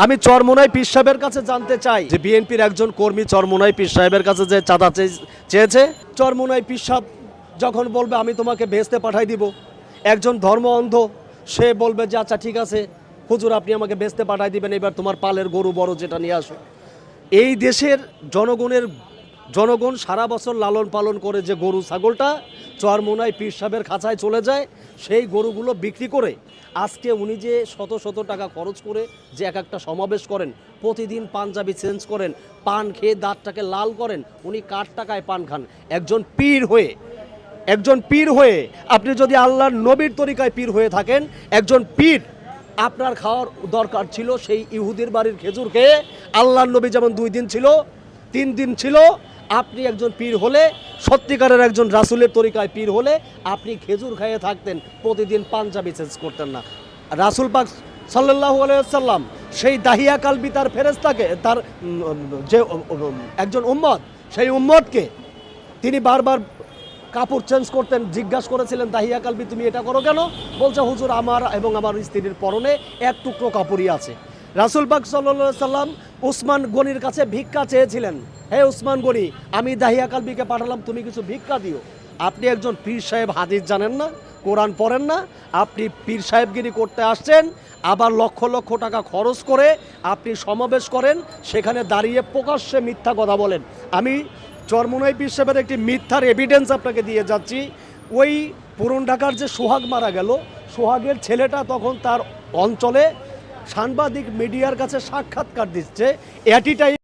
আমি চরমোনাই পীর সাহেবের কাছে জানতে চাই যে বিএনপির একজন কর্মী চরমোনাই পীর সাহেবের কাছে যে চাঁদা চেয়েছে, চরমোনাই পীর সাহেব যখন বলবে আমি তোমাকে ভেস্তে পাঠাই দিব, একজন ধর্ম অন্ধ সে বলবে যে আচ্ছা ঠিক আছে হুজুর আপনি আমাকে ভেস্তে পাঠাই দিবেন, এবার তোমার পালের গরু বড় যেটা নিয়ে আসো। এই দেশের জনগণ সারা বছর লালন পালন করে যে গরু ছাগলটা চরমোনাই পীর সাহেবের খাঁচায় চলে যায়, সেই গরুগুলো বিক্রি করে আজকে উনি যে শত শত টাকা খরচ করে যে এক একটা সমাবেশ করেন, প্রতিদিন পাঞ্জাবি চেঞ্জ করেন, পান খেয়ে দাঁতটাকে লাল করেন, উনি কার টাকায় পান খান? একজন পীর হয়ে আপনি যদি আল্লাহর নবীর তরিকায় পীর হয়ে থাকেন, একজন পীর আপনার খাওয়ার দরকার ছিল সেই ইহুদির বাড়ির খেজুর খেয়ে। আল্লাহর নবী যেমন 2 দিন ছিল 3 দিন ছিল, আপনি একজন পীর হলে, সত্যিকারের একজন রাসূলের তরিকায় পীর হলে আপনি খেজুর খাইয়ে থাকতেন, প্রতিদিন পাঞ্জাবি চেঞ্জ করতেন না। রাসূল পাক সাল্লাল্লাহু আলাইহি ওয়াসাল্লাম সেই দাহিয়া কালবি তার ফেরেশতাকে, তার যে একজন উম্মত, সেই উম্মতকে তিনি বারবার কাপড় চেঞ্জ করতেন। জিজ্ঞাসা করেছিলেন দাহিয়া কালবি তুমি এটা করো কেন? বলছে হুজুর আমার এবং আমার স্ত্রীর পরনে এক টুকরো কাপড়ই আছে। রাসূল পাক সাল্লাল্লাহু আলাইহি সাল্লাম উসমান গনির কাছে ভিক্ষা চেয়েছিলেন, হে উসমান গনি আমি দাহিয়া কালবিকে পাঠালাম তুমি কিছু ভিক্ষা দিও। আপনি একজন পীর সাহেব, হাদিস জানেন না, কোরআন পড়েন না, আপনি পীর সাহেবগিরি করতে আসছেন, আবার লক্ষ লক্ষ টাকা খরচ করে আপনি সমাবেশ করেন, সেখানে দাঁড়িয়ে প্রকাশ্যে মিথ্যা কথা বলেন। আমি চরমোনাই পীর সাহেবের একটি মিথ্যার এভিডেন্স আপনাকে দিয়ে যাচ্ছি। ওই পুরন ঢাকার যে সোহাগ মারা গেল, সোহাগের ছেলেটা তখন তার অঞ্চলে সাংবাদিক মিডিয়ার কাছে সাক্ষাৎকার দিচ্ছে, এটি টাইম